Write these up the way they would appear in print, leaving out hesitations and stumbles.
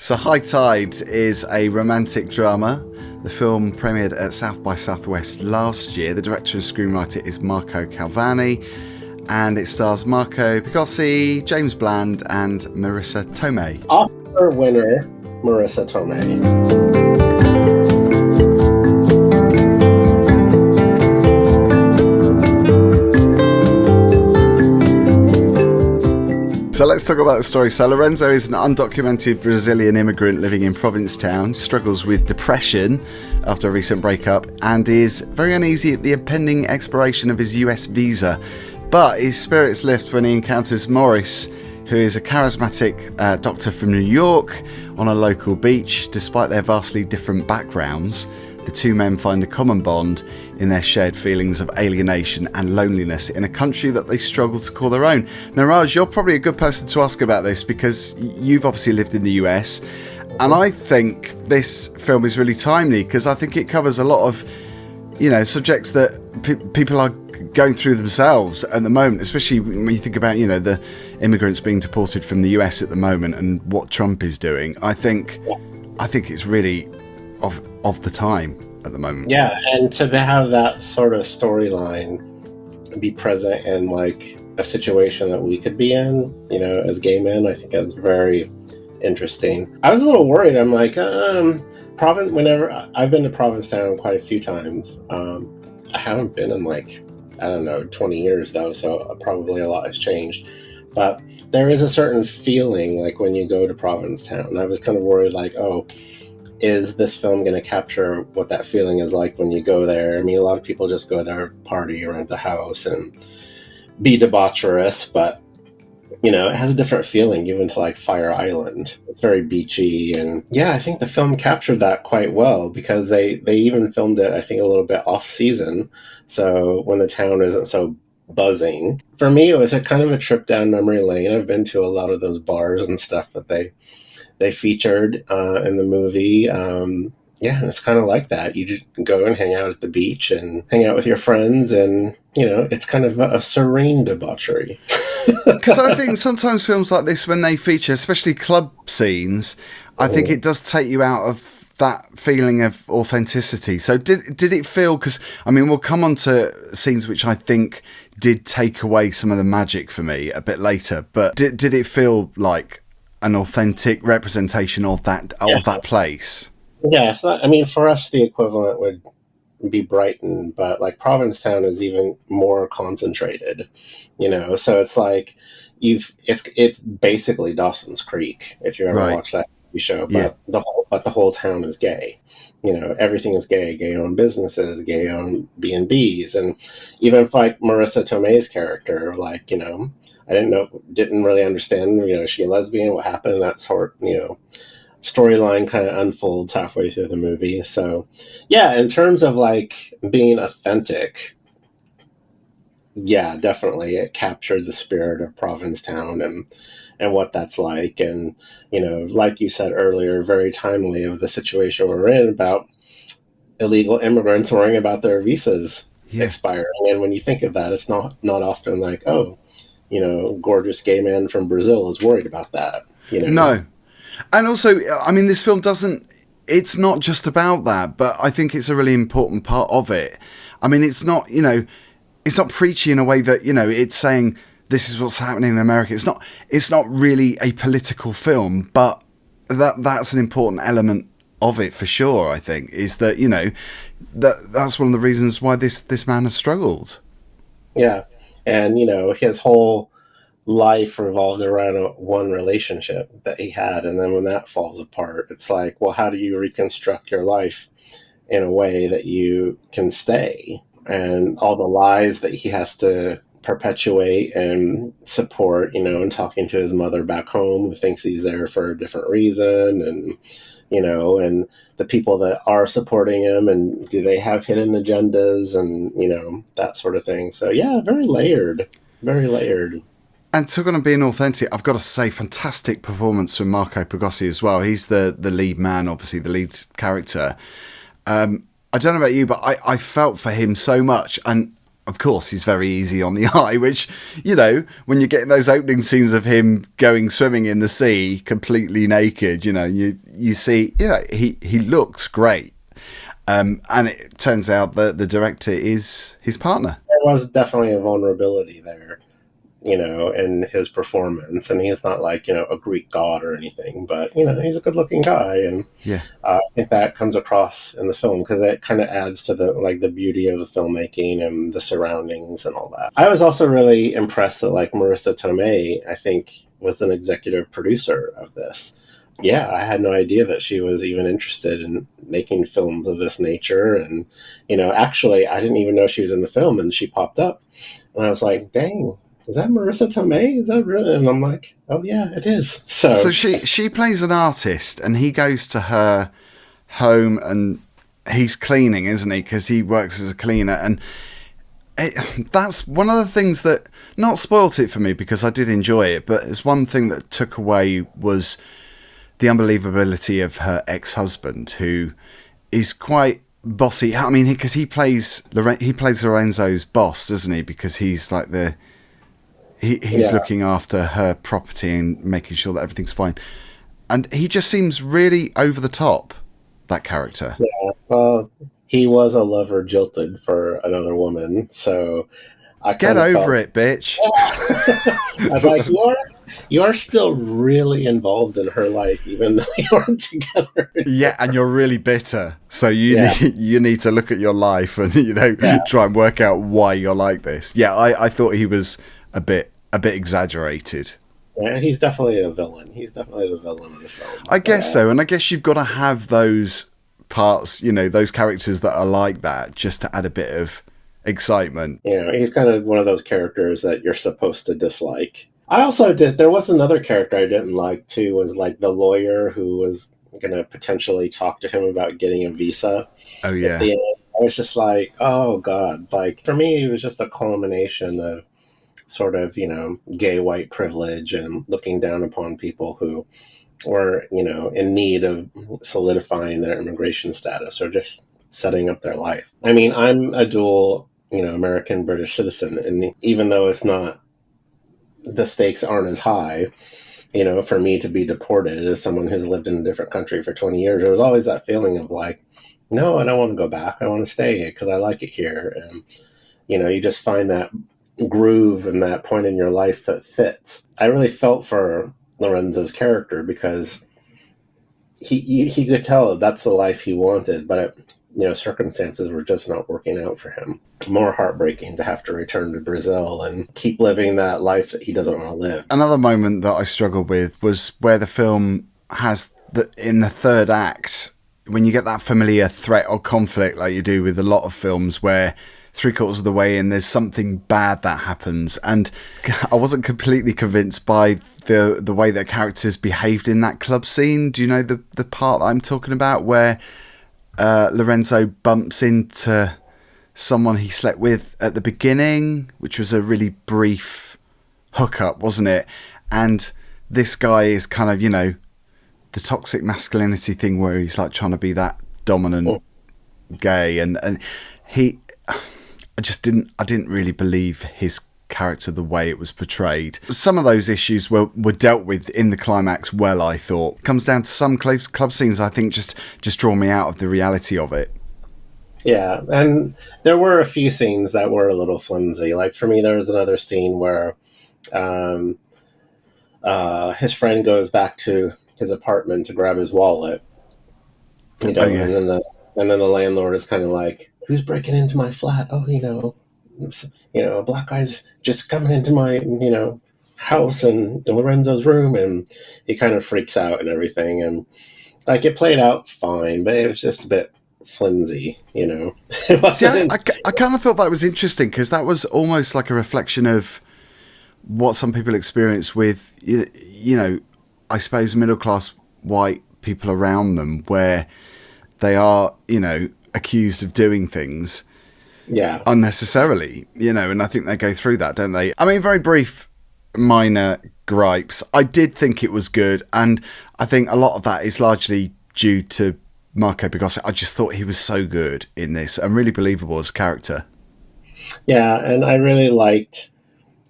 So High Tides is a romantic drama. The film premiered at South by Southwest last year. The director and screenwriter is Marco Calvani, and it stars Marco Pigossi, James Bland, and Marisa Tomei. Oscar winner Marisa Tomei. So let's talk about the story. So Lourenço is an undocumented Brazilian immigrant living in Provincetown, struggles with depression after a recent breakup, and is very uneasy at the impending expiration of his US visa. But his spirits lift when he encounters Maurice, who is a charismatic doctor from New York, on a local beach. Despite their vastly different backgrounds, the two men find a common bond in their shared feelings of alienation and loneliness in a country that they struggle to call their own. Now, Raj, you're probably a good person to ask about this because you've obviously lived in the US, and I think this film is really timely because I think it covers a lot of, subjects that people are going through themselves at the moment, especially when you think about, the immigrants being deported from the US at the moment and what Trump is doing. I think it's really of the time at the moment. Yeah, and to have that sort of storyline be present in like a situation that we could be in, as gay men, I think that was very interesting. I was a little worried. I'm like, whenever I've been to Provincetown quite a few times, I haven't been in 20 years though, so probably a lot has changed. But there is a certain feeling like when you go to Provincetown. I was kind of worried, is this film going to capture what that feeling is like when you go there? I mean, a lot of people just go there, party, rent a house, and be debaucherous, but, it has a different feeling even to Fire Island. It's very beachy, and yeah, I think the film captured that quite well because they even filmed it, I think, a little bit off-season, so when the town isn't so buzzing. For me, it was a kind of a trip down memory lane. I've been to a lot of those bars and stuff that they featured in the movie. And it's kind of like that. You just go and hang out at the beach and hang out with your friends, and it's kind of a serene debauchery. Because I think sometimes films like this, when they feature, especially club scenes, I think it does take you out of that feeling of authenticity. So did it feel, because we'll come on to scenes which I think did take away some of the magic for me a bit later, but did it feel like an authentic representation of that place? Yeah, so, for us the equivalent would be Brighton, but Provincetown is even more concentrated, so it's like it's basically Dawson's Creek if you ever watch that TV show, but the whole town is gay. Everything is gay-owned businesses, gay-owned B&Bs, and even Marisa Tomei's character, I didn't really understand, is she a lesbian? What happened? That sort, storyline kind of unfolds halfway through the movie. So, yeah, in terms of being authentic, yeah, definitely it captured the spirit of Provincetown and what that's like. And, like you said earlier, very timely of the situation we're in about illegal immigrants worrying about their visas expiring. And when you think of that, it's not often gorgeous gay man from Brazil is worried about that. No. And also, this film it's not just about that, but I think it's a really important part of it. It's not, it's not preachy in a way that, it's saying this is what's happening in America. It's not really a political film, but that's an important element of it for sure, I think, is that, that's one of the reasons why this man has struggled. Yeah. And, his whole life revolved around one relationship that he had. And then when that falls apart, it's like, well, how do you reconstruct your life in a way that you can stay? And all the lies that he has to perpetuate and support, and talking to his mother back home who thinks he's there for a different reason. And, and the people that are supporting him, and do they have hidden agendas, and, that sort of thing. So, yeah, very layered. And talking of being authentic, I've got to say, fantastic performance from Marco Pigossi as well. He's the lead man, obviously, the lead character. I don't know about you, but I felt for him so much. And of course, he's very easy on the eye, which, you know, when you're getting those opening scenes of him going swimming in the sea completely naked, you know, you see, you know, he looks great. And it turns out that the director is his partner. There was definitely a vulnerability there, you know, in his performance. And he's not like, you know, a Greek god or anything, but, you know, he's a good looking guy. And yeah, I think that comes across in the film because it kind of adds to the beauty of the filmmaking and the surroundings and all that. I was also really impressed that like Marisa Tomei, I think, was an executive producer of this. Yeah, I had no idea that she was even interested in making films of this nature. And, you know, actually, I didn't even know she was in the film, and she popped up. And I was like, dang, is that Marisa Tomei? Is that really? And I'm like, oh, yeah, it is. So she plays an artist, and he goes to her home, and he's cleaning, isn't he? Because he works as a cleaner. And that's one of the things that not spoilt it for me, because I did enjoy it. But it's one thing that took away was the unbelievability of her ex-husband, who is quite bossy. I mean, because he plays Lourenço's boss, doesn't he? Because he's like he's looking after her property and making sure that everything's fine. And he just seems really over the top, that character. Yeah, well, he was a lover jilted for another woman, so I get over it, bitch. I was like, you are still really involved in her life, even though you aren't together. Yeah, and you're really bitter. So you need to look at your life and, you know, try and work out why you're like this. Yeah, I thought he was a bit exaggerated. Yeah, he's definitely a villain. He's definitely the villain of the film. I guess so, and I guess you've got to have those parts, you know, those characters that are like that, just to add a bit of excitement. You know, he's kind of one of those characters that you're supposed to dislike. I also there was another character I didn't like too, was like the lawyer who was going to potentially talk to him about getting a visa. Oh yeah. I was just like, oh God. Like, for me, it was just a culmination of sort of, you know, gay white privilege and looking down upon people who were, you know, in need of solidifying their immigration status or just setting up their life. I mean, I'm a dual, you know, American British citizen, and even though the stakes aren't as high, you know, for me to be deported as someone who's lived in a different country for 20 years, there was always that feeling of like, no, I don't want to go back. I want to stay here because I like it here. And, you know, you just find that groove and that point in your life that fits. I really felt for Lourenço's character because he could tell that's the life he wanted, but you know, circumstances were just not working out for him. More heartbreaking to have to return to Brazil and keep living that life that he doesn't want to live. Another moment that I struggled with was where the film has in the third act, when you get that familiar threat or conflict like you do with a lot of films where 3/4 of the way in there's something bad that happens, and I wasn't completely convinced by the way that characters behaved in that club scene. Do you know the part that I'm talking about where Lourenço bumps into someone he slept with at the beginning, which was a really brief hookup, wasn't it? And this guy is kind of, you know, the toxic masculinity thing where he's like trying to be that dominant gay, and I didn't really believe his character the way it was portrayed. Some of those issues were dealt with in the climax well, I thought. It comes down to some club scenes, I think, just draw me out of the reality of it. Yeah, and there were a few scenes that were a little flimsy. Like, for me, there was another scene where his friend goes back to his apartment to grab his wallet, you know, and then the landlord is kind of like, who's breaking into my flat? Oh, you know, a black guy's just coming into my, you know, house and Lourenço's room, and he kind of freaks out and everything. And like, it played out fine, but it was just a bit flimsy, you know. See, I kind of thought that was interesting because that was almost like a reflection of what some people experience with, you know, I suppose middle class white people around them, where they are, you know, accused of doing things unnecessarily, you know, and I think they go through that, don't they? I mean, very brief minor gripes. I did think it was good, and I think a lot of that is largely due to Marco, because I just thought he was so good in this and really believable as a character. Yeah, and I really liked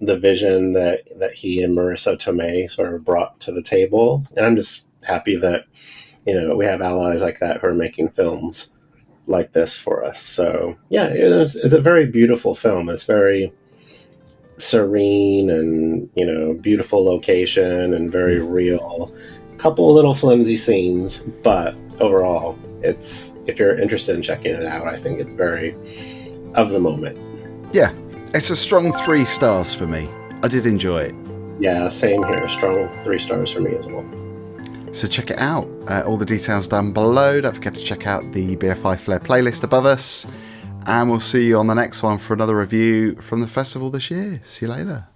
the vision that he and Marissa Tomei sort of brought to the table. And I'm just happy that, we have allies like that who are making films like this for us. So yeah, it's a very beautiful film. It's very serene and, beautiful location and very real. A couple of little flimsy scenes, but overall, if you're interested in checking it out, I think it's very of the moment. Yeah, it's a strong 3 stars for me. I did enjoy it. Yeah, same here. Strong 3 stars for me as well. So check it out. All the details down below. Don't forget to check out the BFI Flare playlist above us. And we'll see you on the next one for another review from the festival this year. See you later.